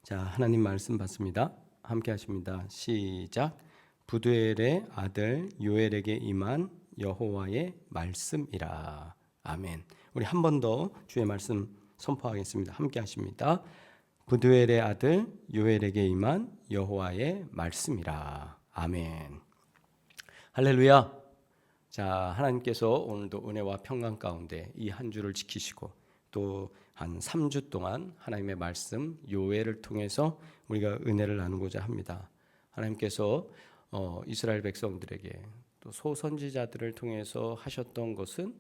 자, 하나님 말씀 받습니다. 함께 하십니다. 시작. 부두엘의 아들 요엘에게 임한 여호와의 말씀이라. 아멘. 우리 한 번 더 주의 말씀 선포하겠습니다. 함께 하십니다. 부두엘의 아들 요엘에게 임한 여호와의 말씀이라. 아멘. 할렐루야. 자, 하나님께서 오늘도 은혜와 평강 가운데 이 한 주를 지키시고 또 한 3주 동안 하나님의 말씀 요엘을 통해서 우리가 은혜를 나누고자 합니다. 하나님께서 이스라엘 백성들에게 또 소선지자들을 통해서 하셨던 것은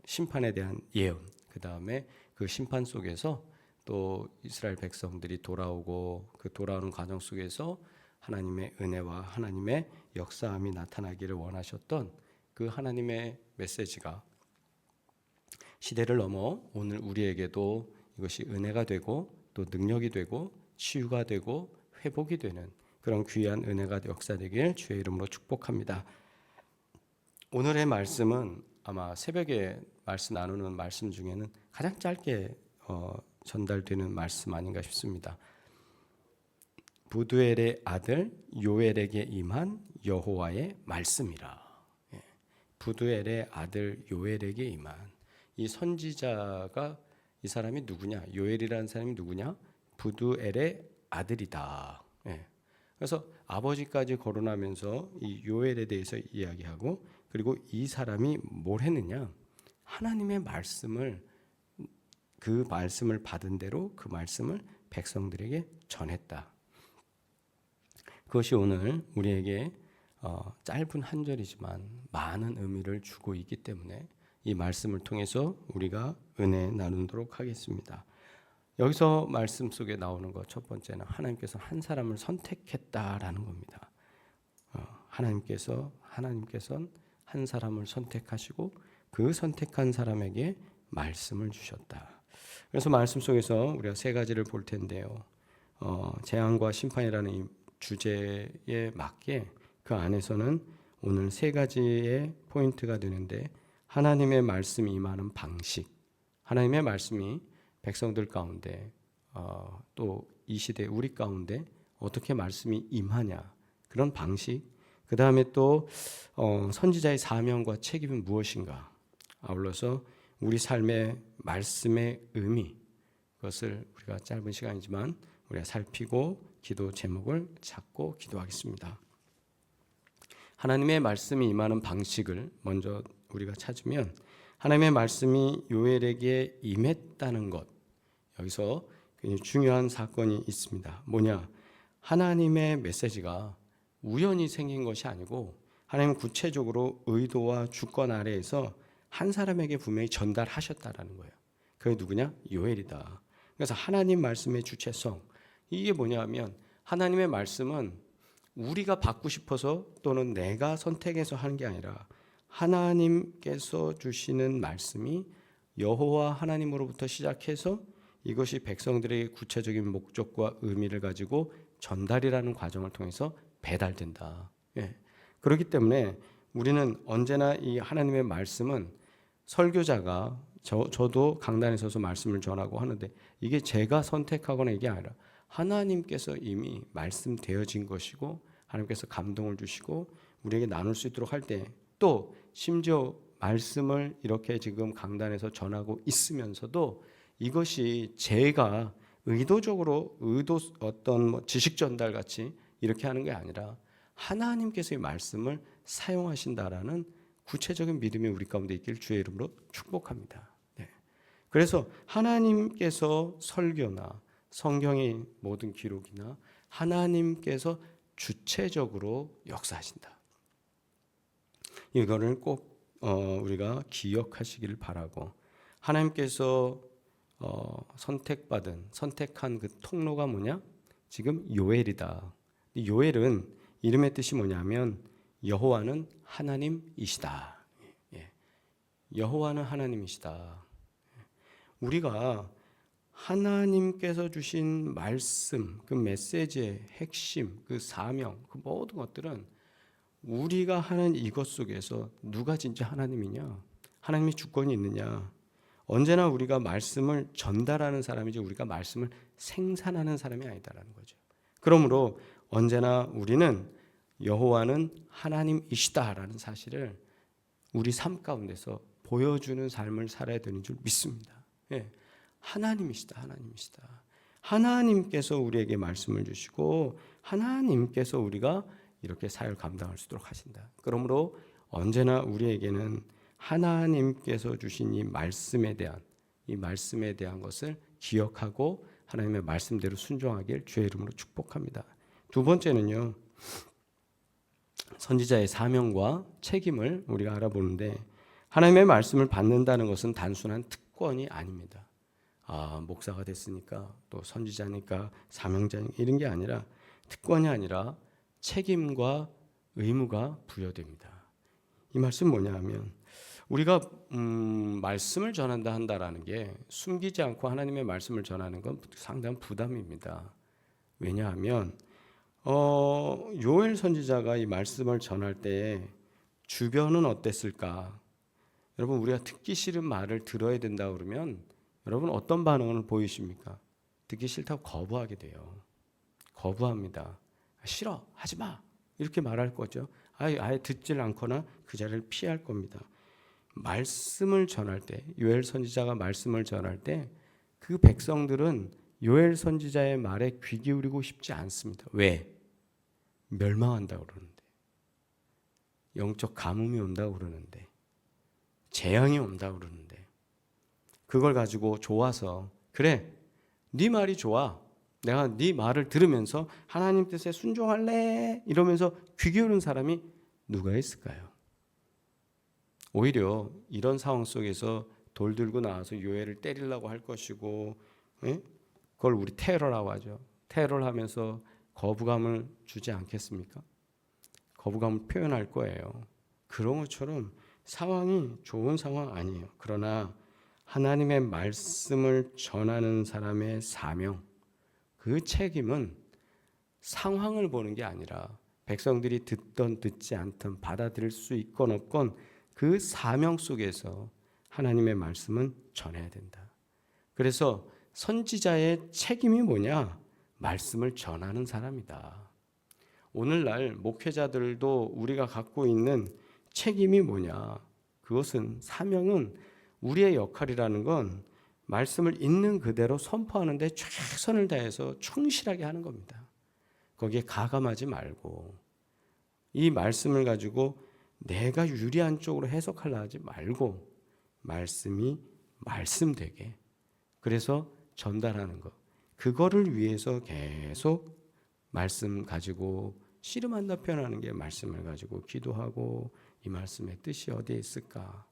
심판에 대한 예언, 그 다음에 그 심판 속에서 또 이스라엘 백성들이 돌아오고 그 돌아오는 과정 속에서 하나님의 은혜와 하나님의 역사함이 나타나기를 원하셨던 그 하나님의 메시지가 시대를 넘어 오늘 우리에게도 이것이 은혜가 되고 또 능력이 되고 치유가 되고 회복이 되는 그런 귀한 은혜가 역사되길 주의 이름으로 축복합니다. 오늘의 말씀은 아마 새벽에 말씀 나누는 말씀 중에는 가장 짧게 전달되는 말씀 아닌가 싶습니다. 부두엘의 아들 요엘에게 임한 여호와의 말씀이라. 부두엘의 아들 요엘에게 임한 이 선지자가 이 사람이 누구냐? 요엘이라는 사람이 누구냐? 부두엘의 아들이다. 그래서 아버지까지 거론하면서 이 요엘에 대해서 이야기하고 그리고 이 사람이 뭘 했느냐? 하나님의 말씀을 그 말씀을 받은 대로 그 말씀을 백성들에게 전했다. 그것이 오늘 우리에게 짧은 한 절이지만 많은 의미를 주고 있기 때문에 이 말씀을 통해서 우리가 은혜 나누도록 하겠습니다. 여기서 말씀 속에 나오는 것 첫 번째는 하나님께서 한 사람을 선택했다라는 겁니다. 하나님께서는 한 사람을 선택하시고 그 선택한 사람에게 말씀을 주셨다. 그래서 말씀 속에서 우리가 세 가지를 볼 텐데요. 재앙과 심판이라는 이 주제에 맞게 그 안에서는 오늘 세 가지의 포인트가 되는데 하나님의 말씀이 임하는 방식, 하나님의 말씀이 백성들 가운데 또 이 시대 우리 가운데 어떻게 말씀이 임하냐 그런 방식, 그 다음에 또 선지자의 사명과 책임은 무엇인가, 아울러서 우리 삶의 말씀의 의미, 그것을 우리가 짧은 시간이지만 우리가 살피고 기도 제목을 찾고 기도하겠습니다. 하나님의 말씀이 임하는 방식을 먼저 우리가 찾으면 하나님의 말씀이 요엘에게 임했다는 것, 여기서 굉장히 중요한 사건이 있습니다. 뭐냐? 하나님의 메시지가 우연히 생긴 것이 아니고 하나님은 구체적으로 의도와 주권 아래에서 한 사람에게 분명히 전달하셨다라는 거예요. 그게 누구냐? 요엘이다. 그래서 하나님 말씀의 주체성, 이게 뭐냐 하면 하나님의 말씀은 우리가 받고 싶어서 또는 내가 선택해서 하는 게 아니라 하나님께서 주시는 말씀이 여호와 하나님으로부터 시작해서 이것이 백성들에게 구체적인 목적과 의미를 가지고 전달이라는 과정을 통해서 배달된다. 그렇기 때문에 우리는 언제나 이 하나님의 말씀은 설교자가 저도 강단에 서서 말씀을 전하고 하는데 이게 제가 선택하거나 이게 아니라 하나님께서 이미 말씀되어진 것이고 하나님께서 감동을 주시고 우리에게 나눌 수 있도록 할 때 또 심지어 말씀을 이렇게 지금 강단에서 전하고 있으면서도 이것이 제가 의도적으로 어떤 지식 전달 같이 이렇게 하는 게 아니라 하나님께서 이 말씀을 사용하신다라는 구체적인 믿음이 우리 가운데 있기를 주의 이름으로 축복합니다. 그래서 하나님께서 설교나 성경의 모든 기록이나 하나님께서 주체적으로 역사하신다. 이거를 꼭 우리가 기억하시기를 바라고, 하나님께서 선택한 그 통로가 뭐냐? 지금 요엘이다. 요엘은 이름의 뜻이 뭐냐면 여호와는 하나님이시다. 여호와는 하나님이시다. 우리가 하나님께서 주신 말씀, 그 메시지의 핵심, 그 사명, 그 모든 것들은 우리가 하는 이것 속에서 누가 진짜 하나님이냐? 하나님의 주권이 있느냐? 언제나 우리가 말씀을 전달하는 사람이지 우리가 말씀을 생산하는 사람이 아니다라는 거죠. 그러므로 언제나 우리는 여호와는 하나님이시다라는 사실을 우리 삶 가운데서 보여주는 삶을 살아야 되는 줄 믿습니다. 예, 하나님이시다, 하나님이시다. 하나님께서 우리에게 말씀을 주시고 하나님께서 우리가 이렇게 사역을 감당할 수 있도록 하신다. 그러므로 언제나 우리에게는 하나님께서 주신 이 말씀에 대한 것을 기억하고 하나님의 말씀대로 순종하길 주의 이름으로 축복합니다. 두 번째는요, 선지자의 사명과 책임을 우리가 알아보는데, 하나님의 말씀을 받는다는 것은 단순한 특권이 아닙니다. 목사가 됐으니까 또 선지자니까 사명자니까 이런 게 아니라, 특권이 아니라 책임과 의무가 부여됩니다. 이 말씀 뭐냐 하면, 우리가 말씀을 전한다 한다라는 게 숨기지 않고 하나님의 말씀을 전하는 건 상당한 부담입니다. 왜냐하면 요엘 선지자가 이 말씀을 전할 때 주변은 어땠을까? 여러분, 우리가 듣기 싫은 말을 들어야 된다 그러면 여러분 어떤 반응을 보이십니까? 듣기 싫다고 거부하게 돼요. 거부합니다. 싫어, 하지 마, 이렇게 말할 거죠. 아예 듣질 않거나 그 자리를 피할 겁니다. 말씀을 전할 때, 요엘 선지자가 말씀을 전할 때 그 백성들은 요엘 선지자의 말에 귀 기울이고 싶지 않습니다. 왜? 멸망한다고 그러는데, 영적 가뭄이 온다고 그러는데, 재앙이 온다고 그러는데, 그걸 가지고 좋아서, 그래, 네 말이 좋아, 내가 네 말을 들으면서 하나님 뜻에 순종할래, 이러면서 귀 기울인 사람이 누가 있을까요? 오히려 이런 상황 속에서 돌 들고 나와서 요엘을 때리려고 할 것이고, 그걸 우리 테러라고 하죠. 테러를 하면서 거부감을 주지 않겠습니까? 거부감을 표현할 거예요. 그런 것처럼 상황이 좋은 상황 아니에요. 그러나 하나님의 말씀을 전하는 사람의 사명, 그 책임은 상황을 보는 게 아니라 백성들이 듣던 듣지 않던 받아들일 수 있건 없건 그 사명 속에서 하나님의 말씀은 전해야 된다. 그래서 선지자의 책임이 뭐냐? 말씀을 전하는 사람이다. 오늘날 목회자들도 우리가 갖고 있는 책임이 뭐냐? 그것은, 사명은, 우리의 역할이라는 건 말씀을 있는 그대로 선포하는 데 최선을 다해서 충실하게 하는 겁니다. 거기에 가감하지 말고, 이 말씀을 가지고 내가 유리한 쪽으로 해석하려 하지 말고 말씀이 말씀되게, 그래서 전달하는 것, 그거를 위해서 계속 말씀 가지고 씨름한다 표현하는 게 말씀을 가지고 기도하고, 이 말씀의 뜻이 어디에 있을까?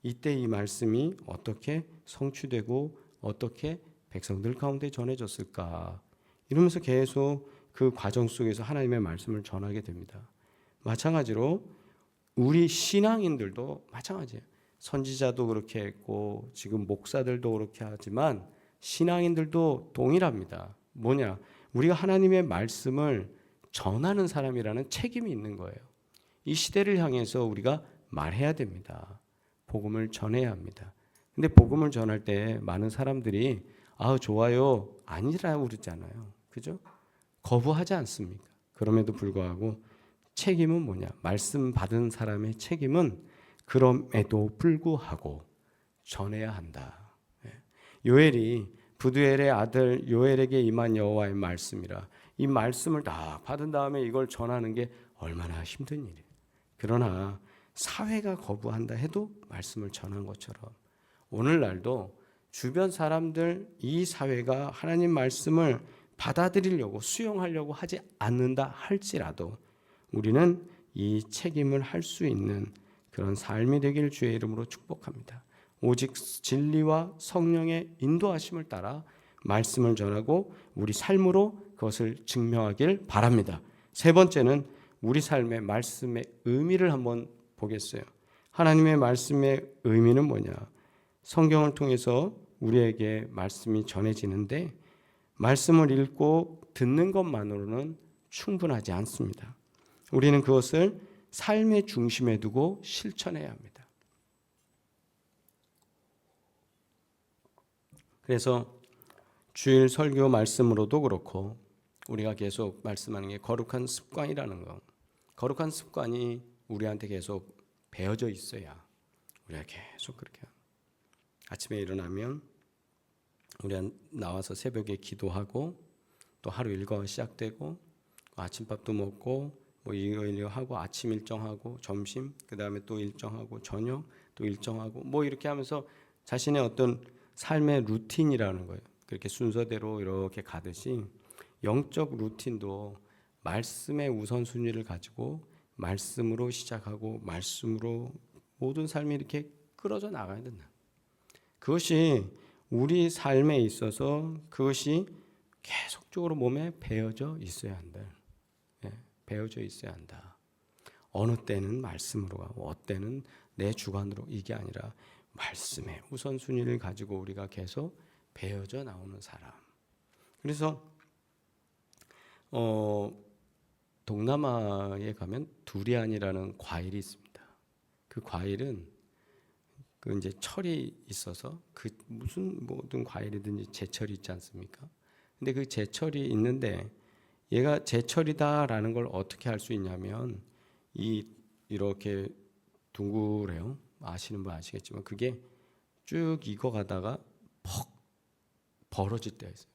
이때 이 말씀이 어떻게 성취되고 어떻게 백성들 가운데 전해졌을까? 이러면서 계속 그 과정 속에서 하나님의 말씀을 전하게 됩니다. 마찬가지로 우리 신앙인들도 마찬가지예요. 선지자도 그렇게 했고 지금 목사들도 그렇게 하지만 신앙인들도 동일합니다. 뭐냐? 우리가 하나님의 말씀을 전하는 사람이라는 책임이 있는 거예요. 이 시대를 향해서 우리가 말해야 됩니다. 복음을 전해야 합니다. 근데 복음을 전할 때 많은 사람들이 좋아요, 아니라고 그러잖아요. 그죠? 거부하지 않습니까? 그럼에도 불구하고 책임은 뭐냐? 말씀 받은 사람의 책임은 그럼에도 불구하고 전해야 한다. 요엘이 부두엘의 아들 요엘에게 임한 여호와의 말씀이라, 이 말씀을 다 받은 다음에 이걸 전하는 게 얼마나 힘든 일이에요. 그러나 사회가 거부한다 해도 말씀을 전한 것처럼 오늘날도 주변 사람들, 이 사회가 하나님 말씀을 받아들이려고 수용하려고 하지 않는다 할지라도 우리는 이 책임을 할 수 있는 그런 삶이 되길 주의 이름으로 축복합니다. 오직 진리와 성령의 인도하심을 따라 말씀을 전하고 우리 삶으로 그것을 증명하길 바랍니다. 세 번째는 우리 삶의 말씀의 의미를 한번 보겠어요. 하나님의 말씀의 의미는 뭐냐? 성경을 통해서 우리에게 말씀이 전해지는데 말씀을 읽고 듣는 것만으로는 충분하지 않습니다. 우리는 그것을 삶의 중심에 두고 실천해야 합니다. 그래서 주일 설교 말씀으로도 그렇고 우리가 계속 말씀하는 게 거룩한 습관이라는 거. 거룩한 습관이 우리한테 계속 배어져 있어야 우리가 계속 그렇게 아침에 일어나면 우리가 나와서 새벽에 기도하고 또 하루 일과가 시작되고 아침밥도 먹고 뭐 이거 하고 아침 일정하고 점심 그다음에 또 일정하고 저녁 또 일정하고 뭐 이렇게 하면서 자신의 어떤 삶의 루틴이라는 거예요. 그렇게 순서대로 이렇게 가듯이 영적 루틴도 말씀의 우선순위를 가지고 말씀으로 시작하고 말씀으로 모든 삶이 이렇게 끌어져 나가야 된다. 그것이 우리 삶에 있어서 그것이 계속적으로 몸에 배어져 있어야 한다. 배어져 있어야 한다. 어느 때는 말씀으로 가고 어느 때는 내 주관으로 이게 아니라 말씀의 우선순위를 가지고 우리가 계속 배어져 나오는 사람. 그래서 동남아에 가면 두리안이라는 과일이 있습니다. 그 과일은 그 이제 철이 있어서 그 무슨 모든 과일이든지 제철이 있지 않습니까? 근데 그 제철이 있는데 얘가 제철이다라는 걸 어떻게 알 수 있냐면 이렇게 둥그래요. 아시는 분 아시겠지만 그게 쭉 익어가다가 퍽 벌어질 때가 있어요.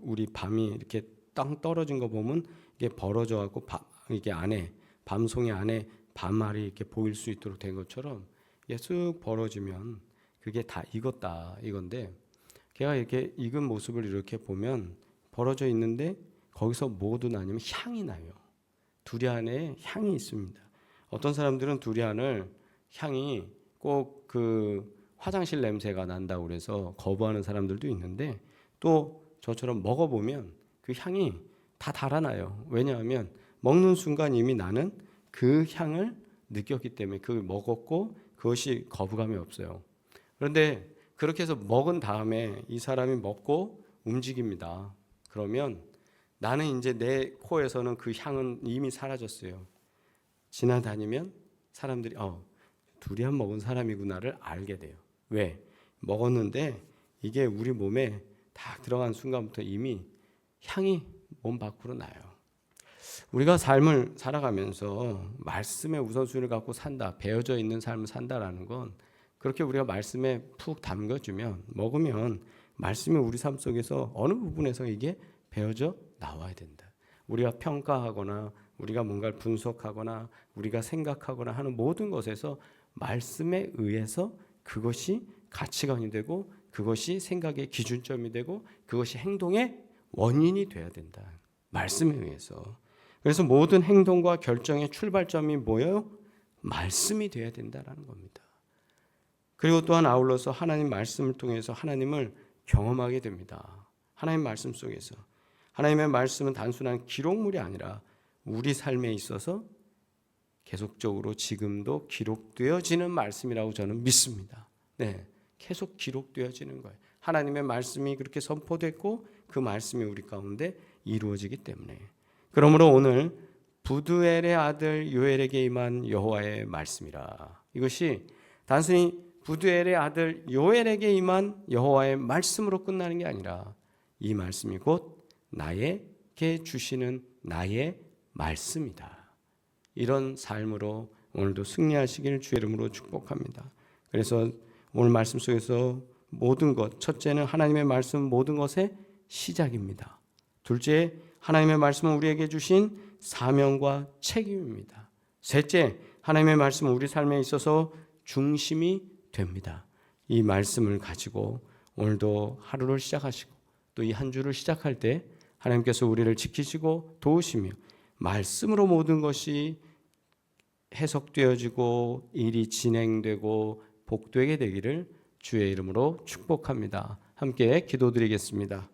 우리 밤이 이렇게 땅 떨어진 거 보면 이게 벌어져 갖고 이게 안에 밤송이 안에 밤알이 이렇게 보일 수 있도록 된 것처럼 이게 쑥 벌어지면 그게 다 익었다 이건데 걔가 이렇게 익은 모습을 이렇게 보면 벌어져 있는데 거기서 뭐도 나냐면 향이 나요. 두리안에 향이 있습니다. 어떤 사람들은 두리안을 향이 꼭 그 화장실 냄새가 난다고 그래서 거부하는 사람들도 있는데 또 저처럼 먹어보면 그 향이 다 달아나요. 왜냐하면 먹는 순간 이미 나는 그 향을 느꼈기 때문에 그걸 먹었고 그것이 거부감이 없어요. 그런데 그렇게 해서 먹은 다음에 이 사람이 먹고 움직입니다. 그러면 나는 이제 내 코에서는 그 향은 이미 사라졌어요. 지나다니면 사람들이 두리안 먹은 사람이구나를 알게 돼요. 왜? 먹었는데 이게 우리 몸에 다 들어간 순간부터 이미 향이 몸 밖으로 나요. 우리가 삶을 살아가면서 말씀의 우선순위를 갖고 산다, 배어져 있는 삶을 산다라는 건 그렇게 우리가 말씀에 푹 담겨주면 먹으면 말씀이 우리 삶 속에서 어느 부분에서 이게 배어져 나와야 된다. 우리가 평가하거나 우리가 뭔가를 분석하거나 우리가 생각하거나 하는 모든 것에서 말씀에 의해서 그것이 가치관이 되고 그것이 생각의 기준점이 되고 그것이 행동의 원인이 돼야 된다. 말씀에 의해서. 그래서 모든 행동과 결정의 출발점이 뭐예요? 말씀이 돼야 된다는 겁니다. 그리고 또한 아울러서 하나님 말씀을 통해서 하나님을 경험하게 됩니다. 하나님 말씀 속에서. 하나님의 말씀은 단순한 기록물이 아니라 우리 삶에 있어서 계속적으로 지금도 기록되어지는 말씀이라고 저는 믿습니다. 네, 계속 기록되어지는 거예요. 하나님의 말씀이 그렇게 선포됐고 그 말씀이 우리 가운데 이루어지기 때문에. 그러므로 오늘 부두엘의 아들 요엘에게 임한 여호와의 말씀이라. 이것이 단순히 부두엘의 아들 요엘에게 임한 여호와의 말씀으로 끝나는 게 아니라 이 말씀이 곧 나에게 주시는 나의 말씀이다. 이런 삶으로 오늘도 승리하시길 주의 이름으로 축복합니다. 그래서 오늘 말씀 속에서 모든 것, 첫째는 하나님의 말씀은 모든 것의 시작입니다. 둘째, 하나님의 말씀은 우리에게 주신 사명과 책임입니다. 셋째, 하나님의 말씀은 우리 삶에 있어서 중심이 됩니다. 이 말씀을 가지고 오늘도 하루를 시작하시고 또 이 한 주를 시작할 때 하나님께서 우리를 지키시고 도우시며 말씀으로 모든 것이 해석되어지고 일이 진행되고 복되게 되기를 주의 이름으로 축복합니다. 함께 기도드리겠습니다.